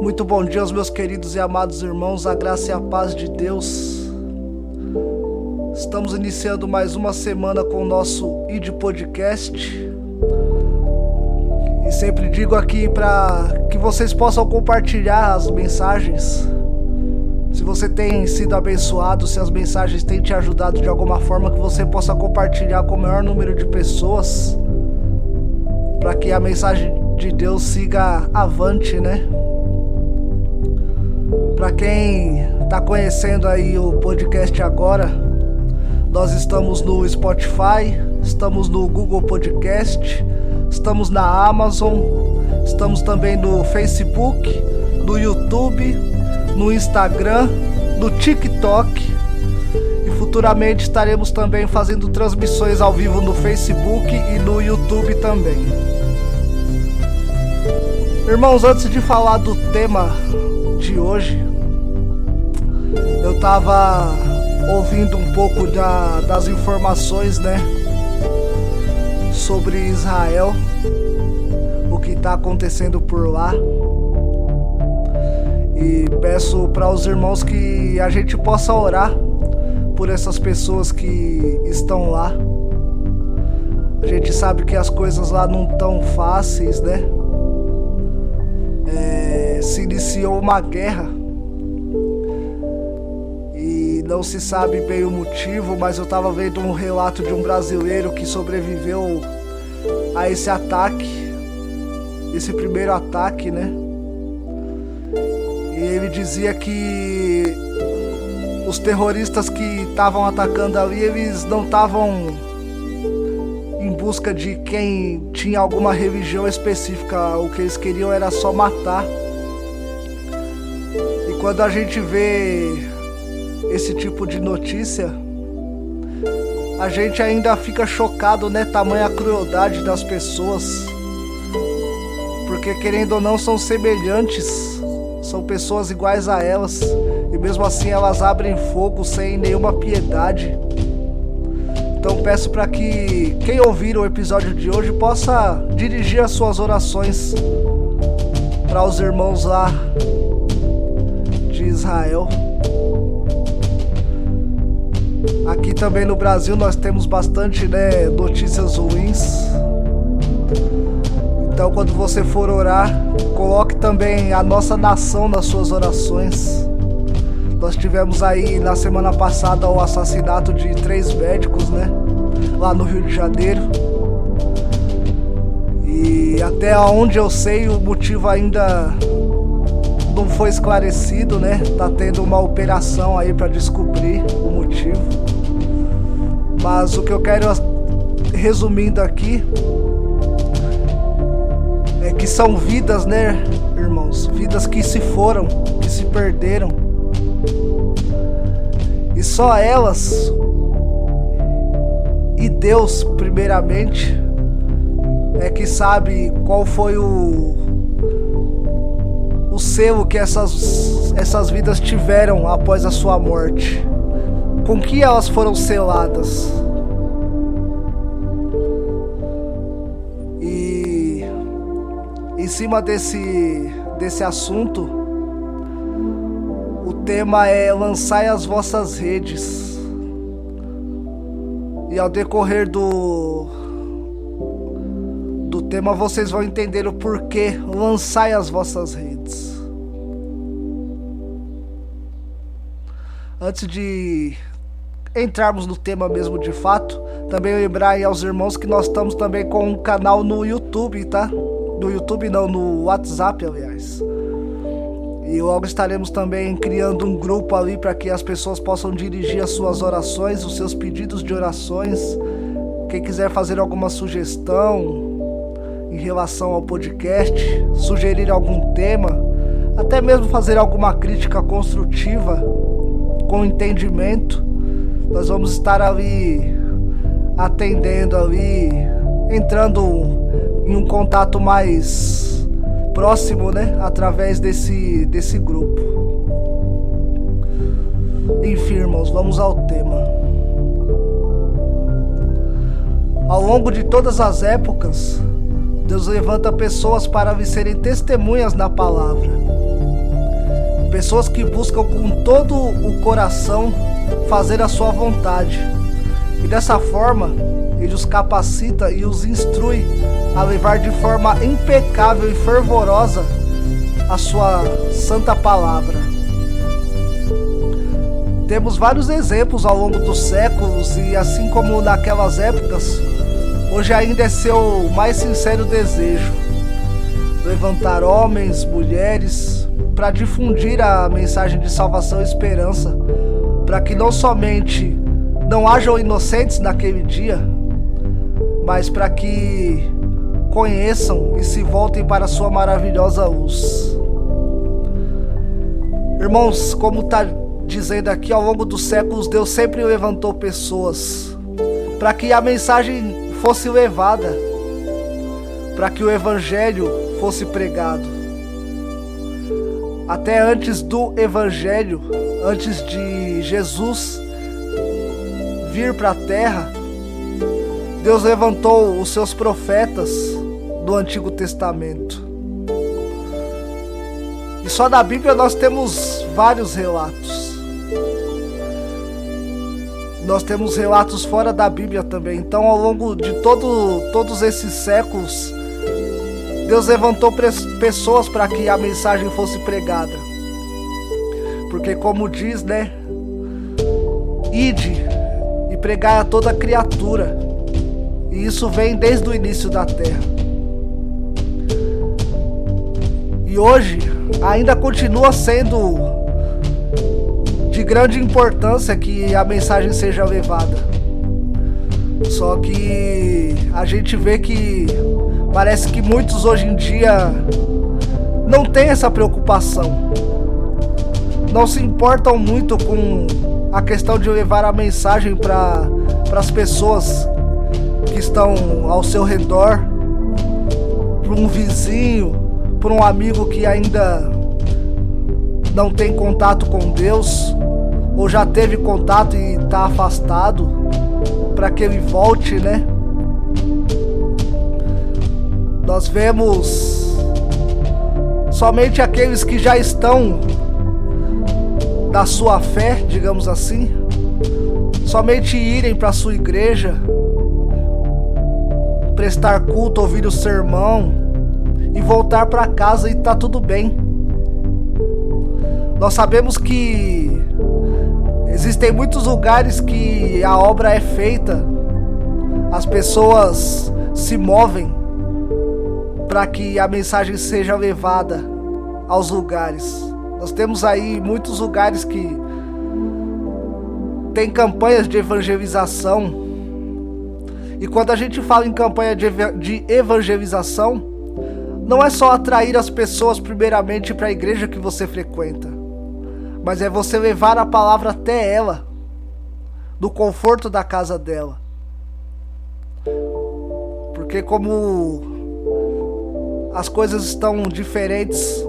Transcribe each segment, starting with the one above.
Muito bom dia aos meus queridos e amados irmãos, a graça e a paz de Deus. Estamos iniciando mais uma semana com o nosso ID Podcast. E sempre digo aqui para que vocês possam compartilhar as mensagens. Se você tem sido abençoado, se as mensagens têm te ajudado de alguma forma, que você possa compartilhar com o maior número de pessoas, para que a mensagem de Deus siga avante, né? Para quem está conhecendo aí o podcast agora, nós estamos no Spotify, estamos no Google Podcast, estamos na Amazon, estamos também no Facebook, no YouTube, no Instagram, no TikTok e futuramente estaremos também fazendo transmissões ao vivo no Facebook e no YouTube também. Irmãos, antes de falar do tema de hoje, eu tava ouvindo um pouco das informações, né, sobre Israel, o que tá acontecendo por lá, e peço para os irmãos que a gente possa orar por essas pessoas que estão lá. A gente sabe que as coisas lá não tão fáceis, né? Se iniciou uma guerra e não se sabe bem o motivo, mas eu estava vendo um relato de um brasileiro que sobreviveu a esse ataque, esse primeiro ataque, né? E ele dizia que os terroristas que estavam atacando ali, eles não estavam em busca de quem tinha alguma religião específica, o que eles queriam era só matar. E quando a gente vê esse tipo de notícia, a gente ainda fica chocado, né? Tamanha crueldade das pessoas, porque querendo ou não são semelhantes, são pessoas iguais a elas, e mesmo assim elas abrem fogo sem nenhuma piedade. Então peço para que quem ouvir o episódio de hoje possa dirigir as suas orações para os irmãos lá de Israel. Aqui também no Brasil nós temos bastante, né, notícias ruins. Então quando você for orar, coloque também a nossa nação nas suas orações. Nós tivemos aí na semana passada o assassinato de 3 médicos, né? Lá no Rio de Janeiro. E até onde eu sei, o motivo ainda não foi esclarecido, né? Tá tendo uma operação aí para descobrir o motivo. Mas o que eu quero, resumindo aqui, é que são vidas, né, irmãos? Vidas que se foram, que se perderam. E só elas e Deus, primeiramente, é que sabe qual foi o selo que essas vidas tiveram após a sua morte. Com que elas foram seladas. E em cima desse assunto, o tema é: lançai as vossas redes. E ao decorrer do tema vocês vão entender o porquê lançai as vossas redes. Antes de entrarmos no tema mesmo de fato, também lembrar aí aos irmãos que nós estamos também com um canal no YouTube, tá? No YouTube não, no WhatsApp, aliás. E logo estaremos também criando um grupo ali para que as pessoas possam dirigir as suas orações, os seus pedidos de orações. Quem quiser fazer alguma sugestão em relação ao podcast, sugerir algum tema, até mesmo fazer alguma crítica construtiva, com entendimento, nós vamos estar ali atendendo ali, entrando em um contato mais próximo, né, através desse grupo. Enfim, irmãos, vamos ao tema. Ao longo de todas as épocas, Deus levanta pessoas para lhe serem testemunhas na palavra. pessoas que buscam com todo o coração fazer a sua vontade. E dessa forma, ele os capacita e os instrui a levar de forma impecável e fervorosa a sua santa palavra. Temos vários exemplos ao longo dos séculos e, assim como naquelas épocas, hoje ainda é seu mais sincero desejo levantar homens, mulheres, para difundir a mensagem de salvação e esperança, para que não somente não hajam inocentes naquele dia, mas para que conheçam e se voltem para a sua maravilhosa luz. Irmãos, como está dizendo aqui, ao longo dos séculos, Deus sempre levantou pessoas para que a mensagem fosse levada, para que o evangelho fosse pregado. Até antes do evangelho, antes de Jesus vir para a terra, Deus levantou os seus profetas do Antigo Testamento. E só na Bíblia nós temos vários relatos. Nós temos relatos fora da Bíblia também. Então, ao longo de todos esses séculos, Deus levantou pessoas para que a mensagem fosse pregada. Porque, como diz, né? Ide e pregai a toda criatura. E isso vem desde o início da terra. E hoje ainda continua sendo de grande importância que a mensagem seja levada. Só que a gente vê que parece que muitos hoje em dia não têm essa preocupação. Não se importam muito com a questão de levar a mensagem para as pessoas que estão ao seu redor, para um vizinho, para um amigo que ainda não tem contato com Deus, ou já teve contato e está afastado, para que ele volte, né? Nós vemos somente aqueles que já estão da sua fé, digamos assim, somente irem para a sua igreja, prestar culto, ouvir o sermão e voltar para casa e tá tudo bem. Nós sabemos que existem muitos lugares que a obra é feita, as pessoas se movem para que a mensagem seja levada aos lugares. Nós temos aí muitos lugares que tem campanhas de evangelização. E quando a gente fala em campanha de evangelização, não é só atrair as pessoas primeiramente para a igreja que você frequenta, mas é você levar a palavra até ela, no conforto da casa dela. Porque como as coisas estão diferentes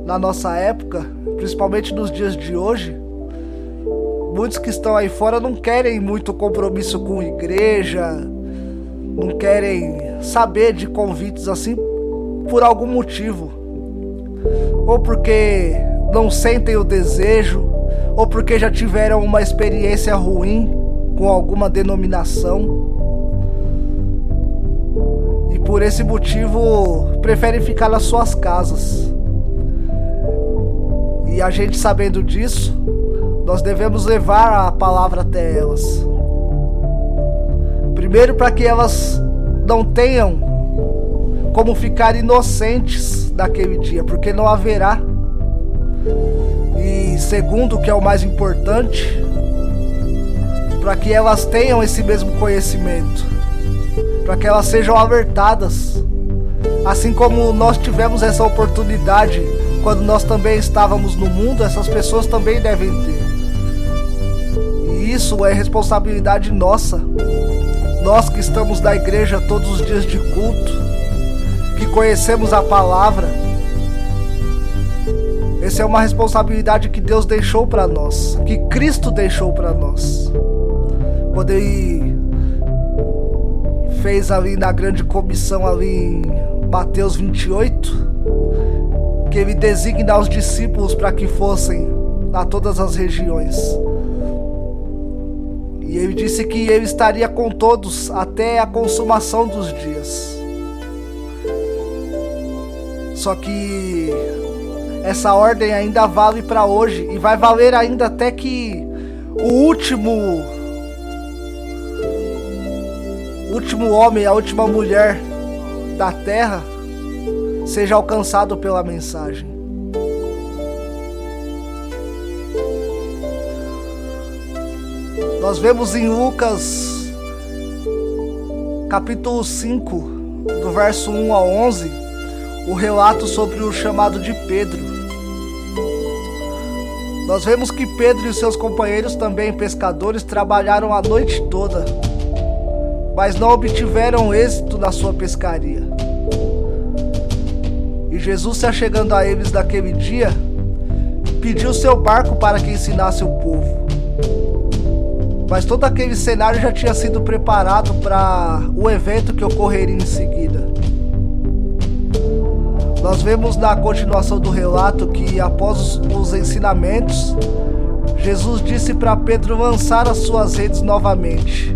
na nossa época, principalmente nos dias de hoje, muitos que estão aí fora não querem muito compromisso com igreja, não querem saber de convites assim por algum motivo. Ou porque não sentem o desejo, ou porque já tiveram uma experiência ruim com alguma denominação. E por esse motivo preferem ficar nas suas casas. E a gente, sabendo disso, nós devemos levar a palavra até elas. Primeiro, para que elas não tenham como ficar inocentes daquele dia, porque não haverá. E segundo, que é o mais importante, para que elas tenham esse mesmo conhecimento, para que elas sejam alertadas, assim como nós tivemos essa oportunidade quando nós também estávamos no mundo, essas pessoas também devem ter. E isso é responsabilidade nossa, nós que estamos na igreja todos os dias de culto, que conhecemos a palavra. Essa é uma responsabilidade que Deus deixou para nós, que Cristo deixou para nós. Quando Ele fez ali na grande comissão, ali em Mateus 28, que ele designa aos discípulos para que fossem a todas as regiões. E ele disse que ele estaria com todos até a consumação dos dias. Só que essa ordem ainda vale para hoje e vai valer ainda até que o último homem, a última mulher da terra seja alcançado pela mensagem. Nós vemos em Lucas capítulo 5, do verso 1 ao 11, o relato sobre o chamado de Pedro. Nós vemos que Pedro e seus companheiros, também pescadores, trabalharam a noite toda, mas não obtiveram êxito na sua pescaria. E Jesus, se achegando a eles naquele dia, pediu seu barco para que ensinasse o povo. Mas todo aquele cenário já tinha sido preparado para o evento que ocorreria em seguida. Nós vemos na continuação do relato que, após os ensinamentos, Jesus disse para Pedro lançar as suas redes novamente.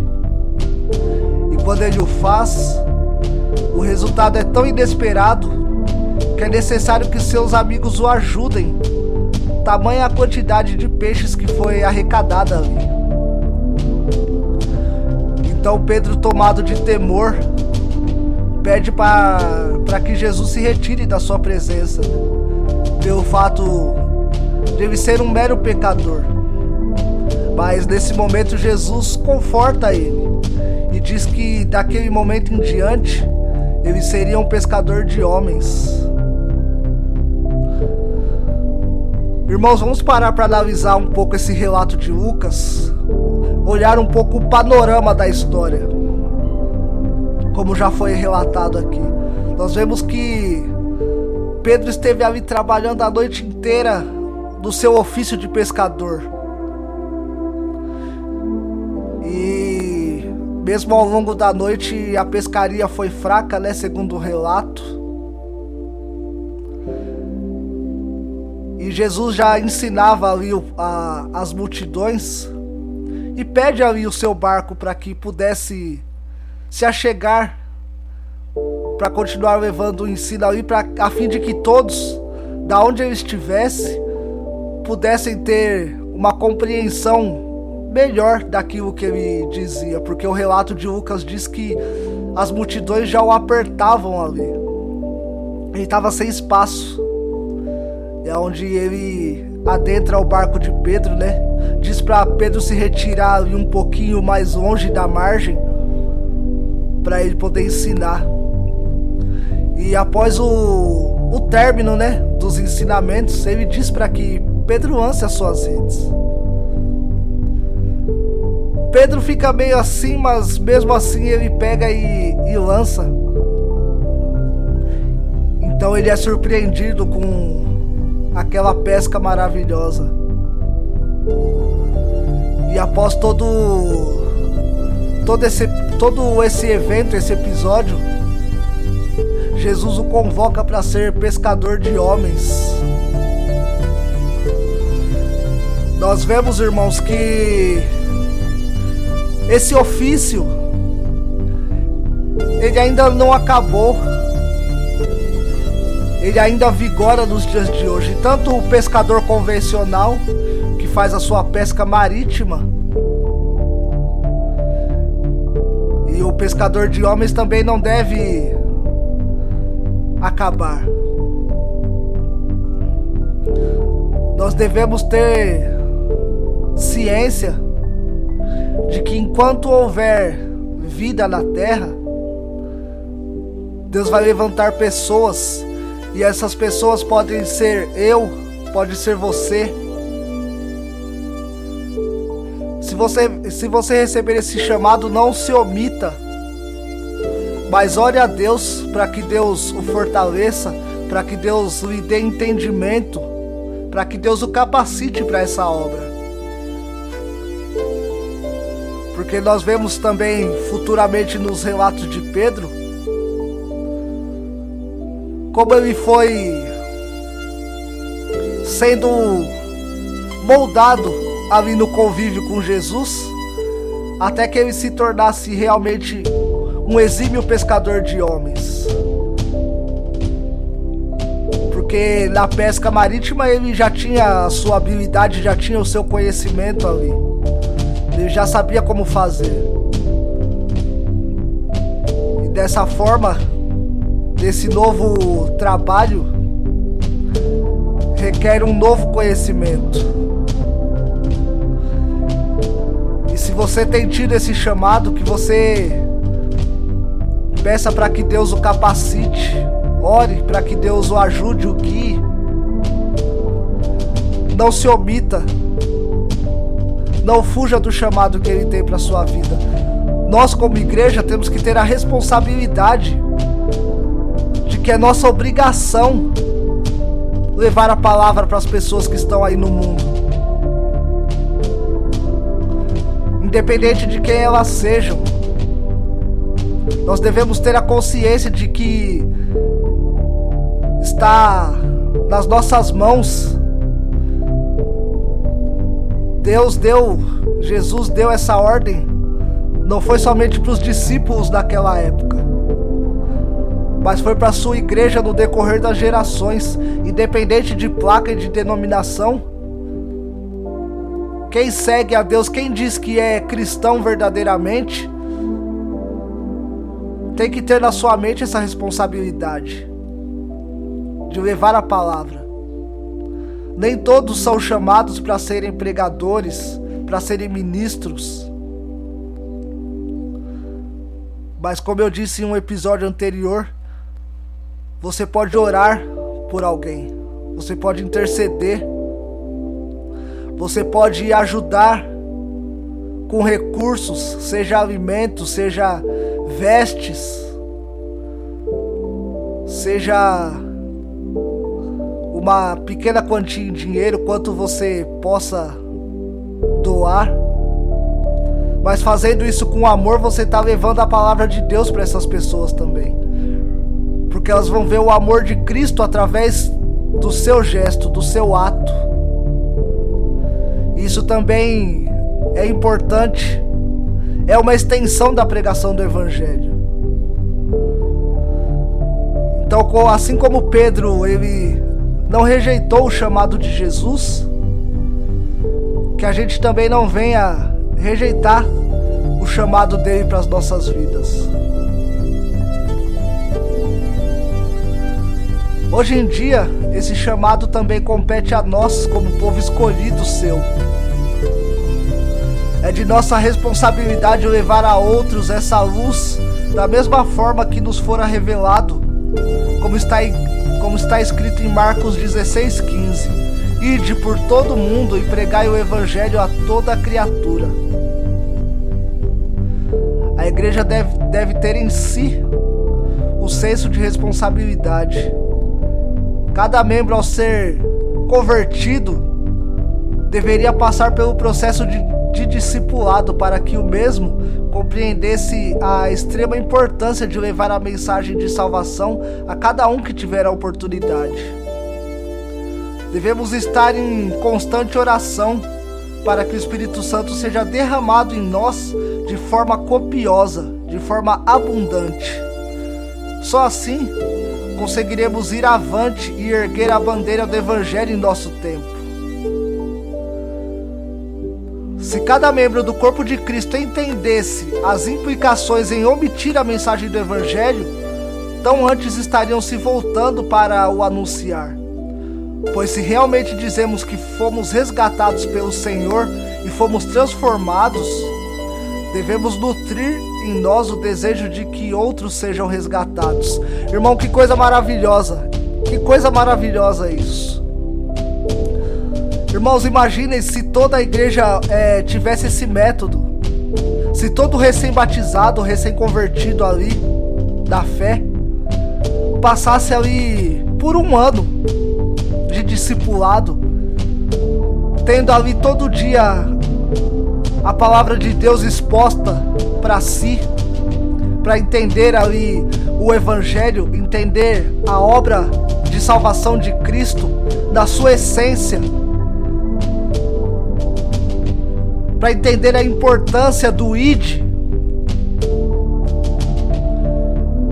E quando ele o faz, o resultado é tão inesperado que é necessário que seus amigos o ajudem, tamanha a quantidade de peixes que foi arrecadada ali. Então Pedro, tomado de temor, pede para que Jesus se retire da sua presença, pelo fato de ele ser um mero pecador. Mas nesse momento Jesus conforta ele e diz que daquele momento em diante ele seria um pescador de homens. Irmãos, vamos parar para analisar um pouco esse relato de Lucas, olhar um pouco o panorama da história, como já foi relatado aqui. Nós vemos que Pedro esteve ali trabalhando a noite inteira no seu ofício de pescador. E mesmo ao longo da noite a pescaria foi fraca, né, segundo o relato. E Jesus já ensinava ali as multidões e pede ali o seu barco para que pudesse se achegar, para continuar levando o ensino ali, a fim de que todos, da onde ele estivesse, pudessem ter uma compreensão melhor daquilo que ele dizia, porque o relato de Lucas diz que as multidões já o apertavam ali, ele estava sem espaço. É onde ele adentra o barco de Pedro, né? Diz para Pedro se retirar ali um pouquinho mais longe da margem, para ele poder ensinar. E após o término, né, dos ensinamentos, ele diz para que Pedro lance as suas redes. Pedro fica meio assim, mas mesmo assim ele pega e lança. Então ele é surpreendido com aquela pesca maravilhosa. E após todo esse evento, esse episódio, Jesus o convoca para ser pescador de homens. Nós vemos, irmãos, que esse ofício ele ainda não acabou. Ele ainda vigora nos dias de hoje. Tanto o pescador convencional, que faz a sua pesca marítima, e o pescador de homens também não deve acabar. Nós devemos ter ciência de que enquanto houver vida na terra, Deus vai levantar pessoas. E essas pessoas podem ser eu, pode ser você. Se você receber esse chamado, não se omita, mas ore a Deus para que Deus o fortaleça, para que Deus lhe dê entendimento, para que Deus o capacite para essa obra. Porque nós vemos também futuramente nos relatos de Pedro como ele foi sendo moldado ali no convívio com Jesus, até que ele se tornasse realmente um exímio pescador de homens. Porque na pesca marítima ele já tinha a sua habilidade, já tinha o seu conhecimento ali. Ele já sabia como fazer. E dessa forma, esse novo trabalho requer um novo conhecimento. E se você tem tido esse chamado, que você peça para que Deus o capacite, ore para que Deus o ajude, o guie. Não se omita, não fuja do chamado que Ele tem para sua vida. Nós, como igreja, temos que ter a responsabilidade de que é nossa obrigação levar a palavra para as pessoas que estão aí no mundo, independente de quem elas sejam. Nós devemos ter a consciência de que está nas nossas mãos. Jesus deu essa ordem, não foi somente para os discípulos daquela época, mas foi para a sua igreja no decorrer das gerações, independente de placa e de denominação. Quem segue a Deus, quem diz que é cristão verdadeiramente, tem que ter na sua mente essa responsabilidade de levar a palavra. Nem todos são chamados para serem pregadores, para serem ministros. Mas como eu disse em um episódio anterior, você pode orar por alguém, você pode interceder, você pode ajudar com recursos, seja alimentos, seja vestes, seja uma pequena quantia em dinheiro, quanto você possa doar. Mas fazendo isso com amor, você está levando a palavra de Deus para essas pessoas também, porque elas vão ver o amor de Cristo através do seu gesto, do seu ato. Isso também é importante, é uma extensão da pregação do Evangelho. Então, assim como Pedro, ele não rejeitou o chamado de Jesus, que a gente também não venha rejeitar o chamado dele para as nossas vidas. Hoje em dia, esse chamado também compete a nós como povo escolhido seu. É de nossa responsabilidade levar a outros essa luz da mesma forma que nos fora revelado, como está escrito em Marcos 16:15. Ide por todo mundo e pregai o evangelho a toda criatura. A igreja deve ter em si o senso de responsabilidade. Cada membro, ao ser convertido, deveria passar pelo processo de discipulado para que o mesmo compreendesse a extrema importância de levar a mensagem de salvação a cada um que tiver a oportunidade. Devemos estar em constante oração para que o Espírito Santo seja derramado em nós de forma copiosa, de forma abundante. Só assim conseguiremos ir avante e erguer a bandeira do Evangelho em nosso tempo. Se cada membro do corpo de Cristo entendesse as implicações em omitir a mensagem do Evangelho, tão antes estariam se voltando para o anunciar. Pois se realmente dizemos que fomos resgatados pelo Senhor e fomos transformados, devemos nutrir em nós o desejo de que outros sejam resgatados. Irmão, que coisa maravilhosa! Que coisa maravilhosa isso! Irmãos, imaginem se toda a igreja tivesse esse método. Se todo recém-batizado, recém-convertido ali, da fé, passasse ali por um ano de discipulado, tendo ali todo dia a palavra de Deus exposta para si, para entender ali o Evangelho, entender a obra de salvação de Cristo, na sua essência, para entender a importância do ID,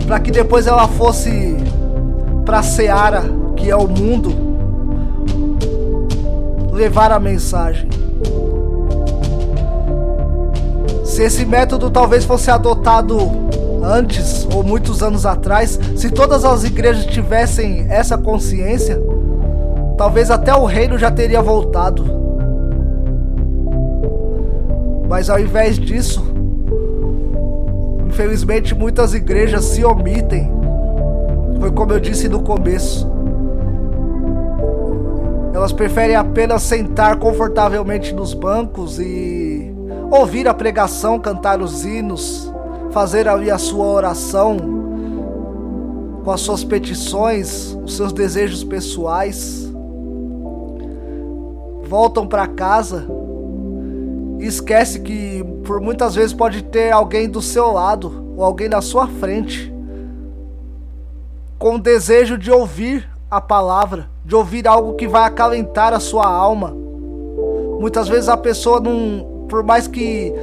para que depois ela fosse para a seara, que é o mundo, levar a mensagem. Se esse método talvez fosse adotado antes ou muitos anos atrás, se todas as igrejas tivessem essa consciência, talvez até o reino já teria voltado. Mas ao invés disso, infelizmente muitas igrejas se omitem. Foi como eu disse no começo. Elas preferem apenas sentar confortavelmente nos bancos e ouvir a pregação, cantar os hinos, fazer ali a sua oração com as suas petições, os seus desejos pessoais. Voltam para casa e esquece que por muitas vezes pode ter alguém do seu lado ou alguém na sua frente com o desejo de ouvir a palavra, de ouvir algo que vai acalentar a sua alma. Muitas vezes a pessoa não, por mais que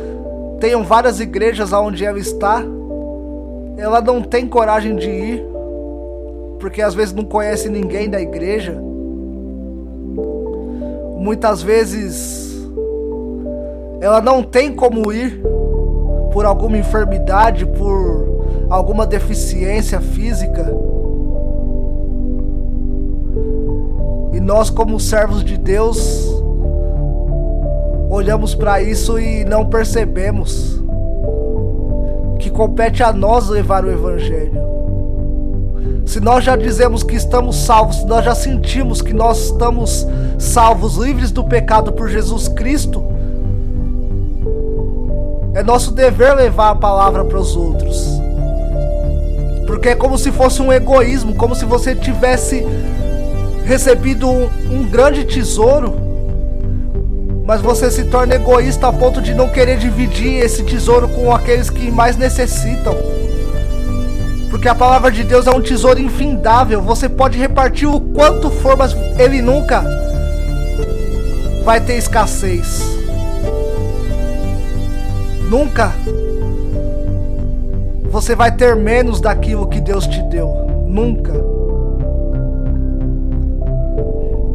tenham várias igrejas onde ela está, ela não tem coragem de ir, porque às vezes não conhece ninguém da igreja. Muitas vezes ela não tem como ir por alguma enfermidade, por alguma deficiência física. E nós, como servos de Deus, olhamos para isso e não percebemos que compete a nós levar o Evangelho. Se nós já dizemos que estamos salvos, se nós já sentimos que nós estamos salvos, livres do pecado por Jesus Cristo, é nosso dever levar a palavra para os outros. Porque é como se fosse um egoísmo, como se você tivesse recebido um grande tesouro, mas você se torna egoísta a ponto de não querer dividir esse tesouro com aqueles que mais necessitam. Porque a palavra de Deus é um tesouro infindável. Você pode repartir o quanto for, mas ele nunca vai ter escassez. Nunca você vai ter menos daquilo que Deus te deu. Nunca.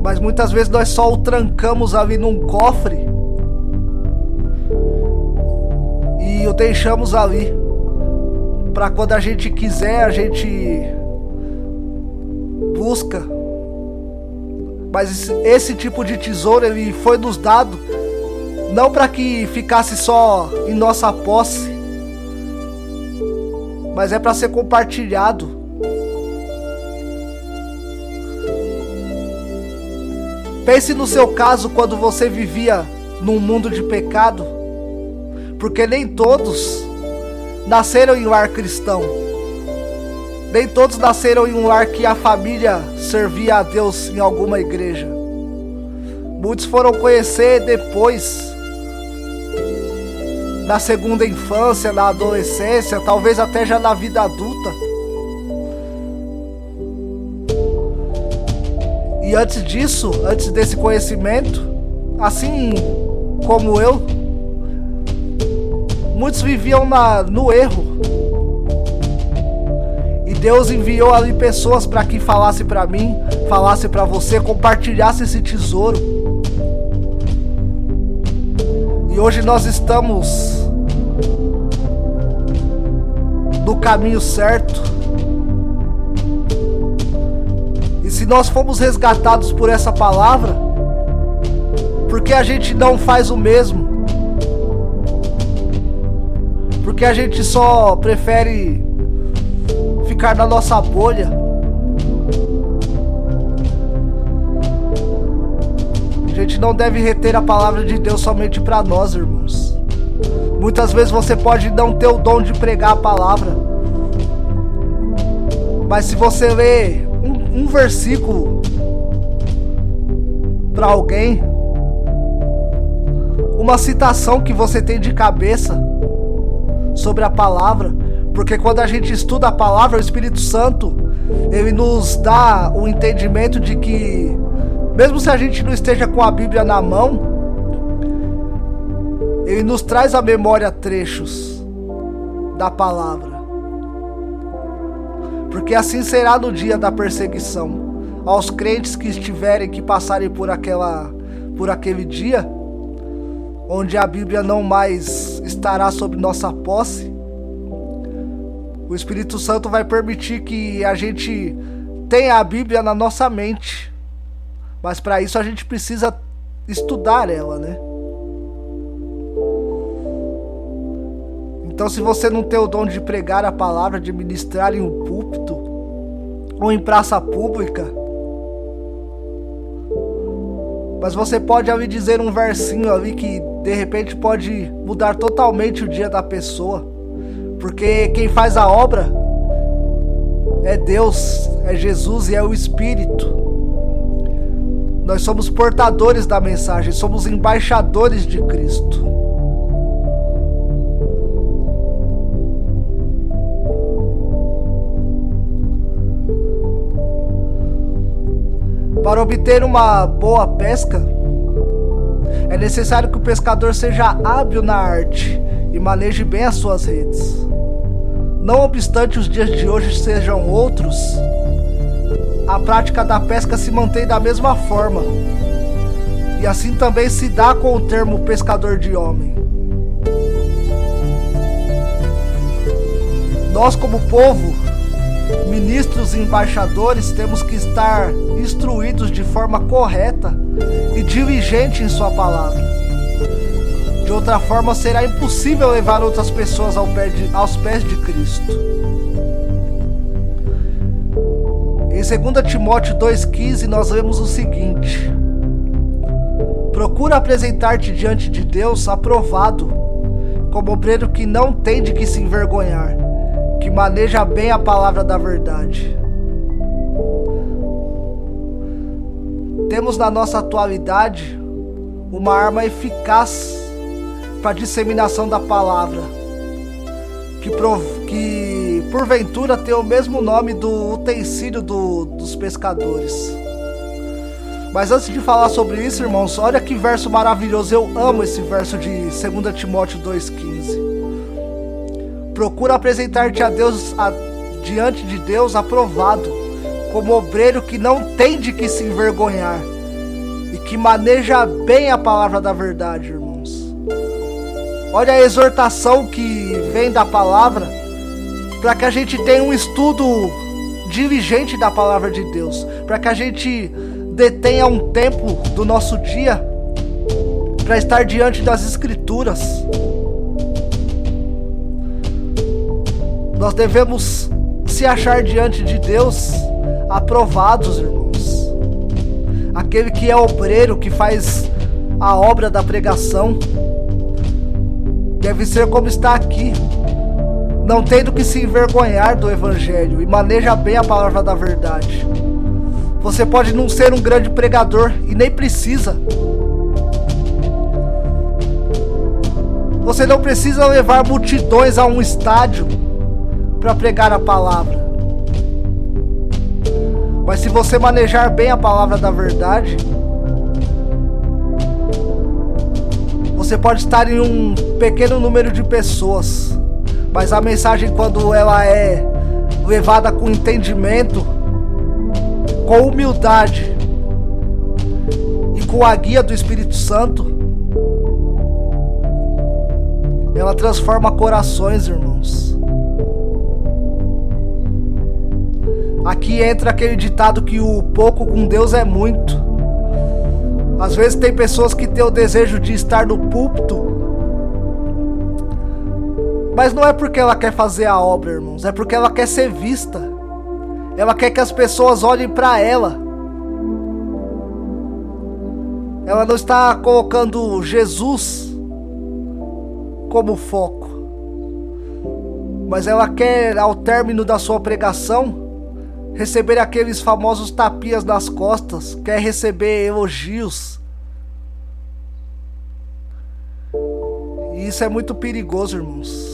Mas muitas vezes nós só o trancamos ali num cofre e o deixamos ali para quando a gente quiser, a gente busca. Mas esse tipo de tesouro, ele foi nos dado não para que ficasse só em nossa posse, mas é para ser compartilhado. Pense no seu caso quando você vivia num mundo de pecado, porque nem todos nasceram em um lar cristão. Nem todos nasceram em um lar que a família servia a Deus em alguma igreja. Muitos foram conhecer depois, na segunda infância, na adolescência, talvez até já na vida adulta. E antes disso, antes desse conhecimento, assim como eu, muitos viviam no erro. E Deus enviou ali pessoas para que falasse para mim, falasse para você, compartilhasse esse tesouro. E hoje nós estamos no caminho certo. E se nós fomos resgatados por essa palavra, por que a gente não faz o mesmo? Porque a gente só prefere ficar na nossa bolha. A gente não deve reter a palavra de Deus somente para nós, irmãos. Muitas vezes você pode não ter o dom de pregar a palavra, mas se você lê um versículo para alguém, uma citação que você tem de cabeça sobre a palavra, porque quando a gente estuda a palavra, o Espírito Santo, Ele nos dá o entendimento de que, mesmo se a gente não esteja com a Bíblia na mão, ele nos traz à memória trechos da palavra. Porque assim será no dia da perseguição. Aos crentes que estiverem, que passarem por aquele dia, onde a Bíblia não mais estará sob nossa posse, o Espírito Santo vai permitir que a gente tenha a Bíblia na nossa mente. Mas para isso a gente precisa estudar ela, né? Então, se você não tem o dom de pregar a palavra, de ministrar em um púlpito ou em praça pública, mas você pode ali dizer um versinho ali que de repente pode mudar totalmente o dia da pessoa. Porque quem faz a obra é Deus, é Jesus e é o Espírito. Nós somos portadores da mensagem, somos embaixadores de Cristo. Para obter uma boa pesca, é necessário que o pescador seja hábil na arte e maneje bem as suas redes. Não obstante os dias de hoje sejam outros, a prática da pesca se mantém da mesma forma. E assim também se dá com o termo pescador de homem. Nós, como povo, ministros e embaixadores, temos que estar instruídos de forma correta e diligente em sua palavra. De outra forma, será impossível levar outras pessoas aos pés de Cristo. Em 2 Timóteo 2,15 nós lemos o seguinte: procura apresentar-te diante de Deus aprovado, como obreiro que não tem de que se envergonhar, que maneja bem a palavra da verdade. Temos na nossa atualidade uma arma eficaz para a disseminação da palavra, que porventura tem o mesmo nome do utensílio dos pescadores. Mas antes de falar sobre isso, irmãos, olha que verso maravilhoso. Eu amo esse verso de 2 Timóteo 2,15. Procura apresentar-te diante de Deus aprovado, como obreiro que não tem de que se envergonhar e que maneja bem a palavra da verdade, irmãos. Olha a exortação que vem da palavra, para que a gente tenha um estudo diligente da palavra de Deus, para que a gente detenha um tempo do nosso dia para estar diante das Escrituras. Nós devemos se achar diante de Deus aprovados, irmãos. Aquele que é obreiro, que faz a obra da pregação, deve ser como está aqui, não tendo que se envergonhar do Evangelho e maneja bem a palavra da verdade. Você pode não ser um grande pregador e nem precisa. Você não precisa levar multidões a um estádio para pregar a palavra. Mas se você manejar bem a palavra da verdade, você pode estar em um pequeno número de pessoas, mas a mensagem, quando ela é levada com entendimento, com humildade e com a guia do Espírito Santo, ela transforma corações, irmãos. Aqui entra aquele ditado que o pouco com Deus é muito. Às vezes tem pessoas que têm o desejo de estar no púlpito, mas não é porque ela quer fazer a obra, irmãos, é porque ela quer ser vista. Ela quer que as pessoas olhem para ela. Ela não está colocando Jesus como foco, mas ela quer, ao término da sua pregação, receber aqueles famosos tapias nas costas, quer receber elogios. E isso é muito perigoso, irmãos.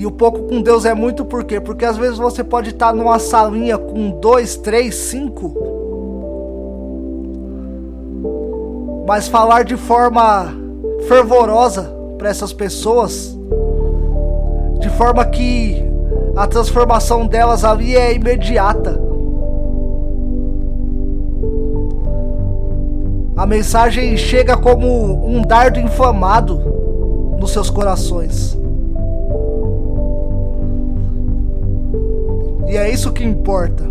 E o pouco com Deus é muito por quê? Porque às vezes você pode estar numa salinha com 2, 3, 5, mas falar de forma fervorosa para essas pessoas, de forma que a transformação delas ali é imediata. A mensagem chega como um dardo inflamado nos seus corações. E é isso que importa.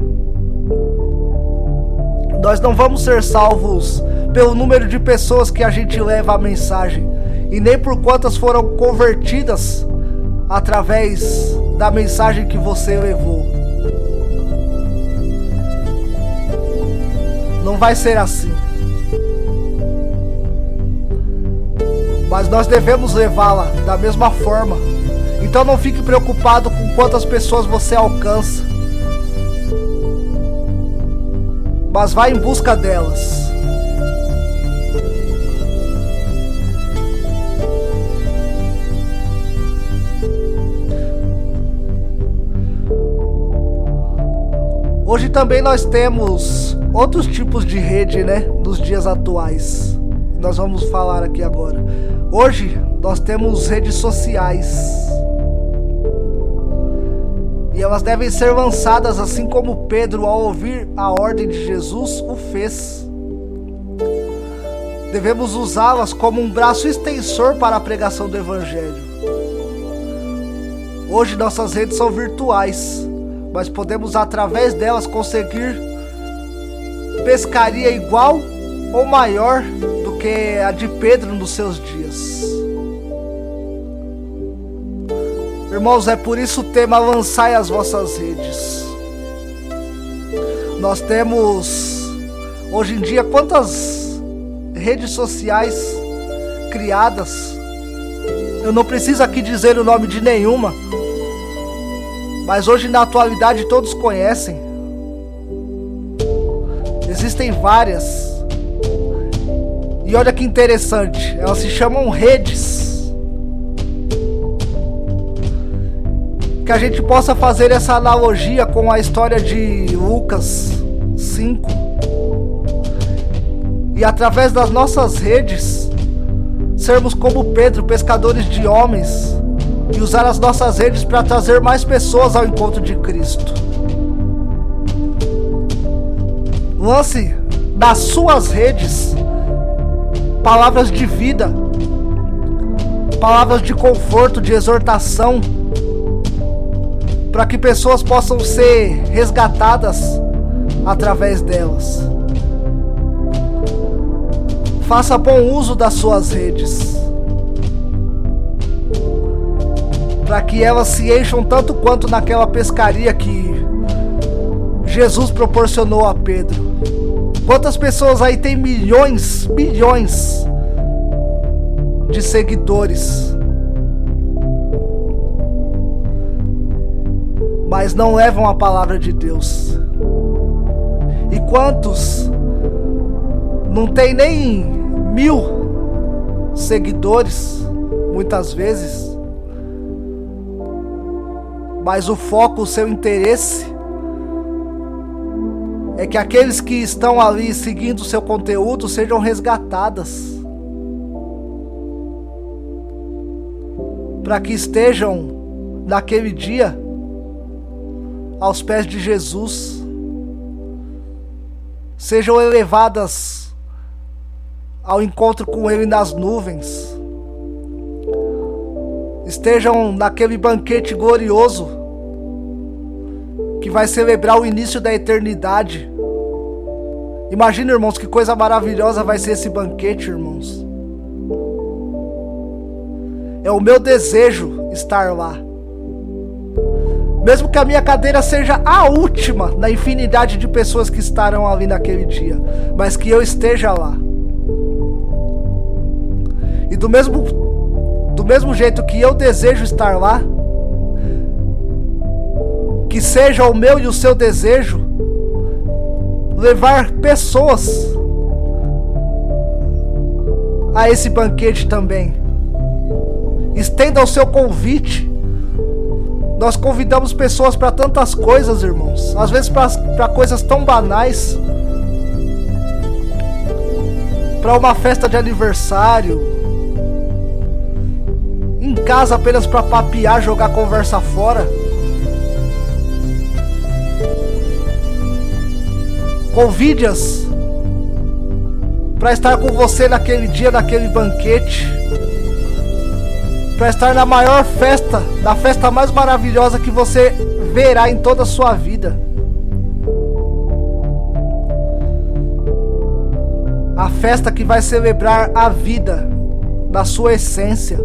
Nós não vamos ser salvos pelo número de pessoas que a gente leva a mensagem, e nem por quantas foram convertidas através da mensagem que você levou. Não vai ser assim. Mas nós devemos levá-la da mesma forma. Então não fique preocupado com quantas pessoas você alcança, mas vá em busca delas. Hoje também nós temos outros tipos de rede, né? Nos dias atuais. Nós vamos falar aqui agora. Hoje nós temos redes sociais. E elas devem ser lançadas assim como Pedro, ao ouvir a ordem de Jesus, o fez. Devemos usá-las como um braço extensor para a pregação do Evangelho. Hoje nossas redes são virtuais, mas podemos através delas conseguir pescaria igual ou maior do que a de Pedro nos seus dias. Irmãos, é por isso o tema: lançai as vossas redes. Nós temos hoje em dia quantas redes sociais criadas. Eu não preciso aqui dizer o nome de nenhuma, mas hoje na atualidade todos conhecem. Existem várias. E olha que interessante, elas se chamam redes. Que a gente possa fazer essa analogia com a história de Lucas 5. E através das nossas redes, sermos como Pedro, pescadores de homens, e usar as nossas redes para trazer mais pessoas ao encontro de Cristo. Lance nas suas redes palavras de vida, palavras de conforto, de exortação, para que pessoas possam ser resgatadas através delas. Faça bom uso das suas redes, para que elas se encham tanto quanto naquela pescaria que Jesus proporcionou a Pedro. Quantas pessoas aí tem milhões de seguidores, mas não levam a palavra de Deus? E quantos não tem nem 1000 seguidores, muitas vezes, mas o foco, o seu interesse é que aqueles que estão ali seguindo o seu conteúdo sejam resgatadas, para que estejam naquele dia aos pés de Jesus, sejam elevadas ao encontro com Ele nas nuvens, estejam naquele banquete glorioso que vai celebrar o início da eternidade. Imagina, irmãos, que coisa maravilhosa vai ser esse banquete, irmãos. É o meu desejo estar lá. Mesmo que a minha cadeira seja a última na infinidade de pessoas que estarão ali naquele dia, mas que eu esteja lá. E do mesmo jeito que eu desejo estar lá, que seja o meu e o seu desejo levar pessoas a esse banquete também. Estenda o seu convite Nós convidamos pessoas para tantas coisas, irmãos. Às vezes para coisas tão banais. Para uma festa de aniversário. Em casa apenas para papear, jogar conversa fora. Convide-as para estar com você naquele dia, naquele banquete. Para estar na maior festa, na festa mais maravilhosa que você verá em toda a sua vida. A festa que vai celebrar a vida na sua essência.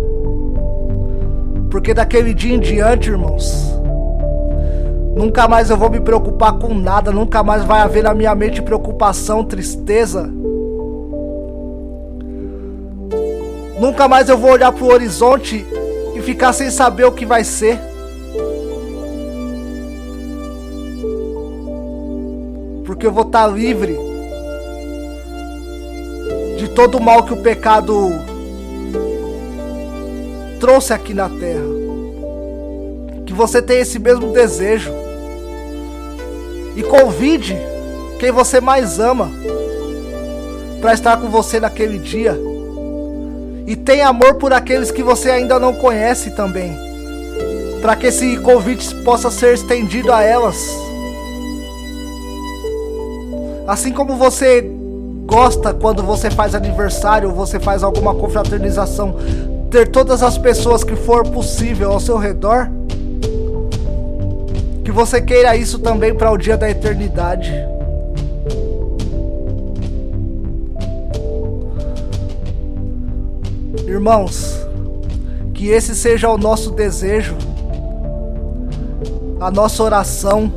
Porque daquele dia em diante, irmãos, nunca mais eu vou me preocupar com nada. Nunca mais vai haver na minha mente preocupação, tristeza. Nunca mais eu vou olhar pro horizonte e ficar sem saber o que vai ser. Porque eu vou estar livre de todo o mal que o pecado trouxe aqui na terra. Que você tenha esse mesmo desejo. E convide quem você mais ama para estar com você naquele dia. E tenha amor por aqueles que você ainda não conhece também, para que esse convite possa ser estendido a elas. Assim como você gosta quando você faz aniversário, você faz alguma confraternização, ter todas as pessoas que for possível ao seu redor, que você queira isso também para o dia da eternidade. Irmãos, que esse seja o nosso desejo, a nossa oração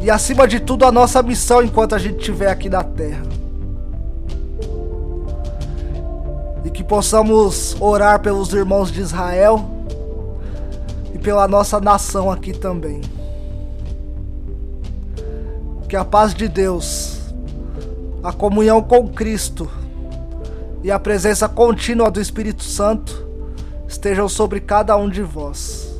e, acima de tudo, a nossa missão enquanto a gente estiver aqui na terra. E que possamos orar pelos irmãos de Israel e pela nossa nação aqui também. Que a paz de Deus, a comunhão com Cristo e a presença contínua do Espírito Santo estejam sobre cada um de vós.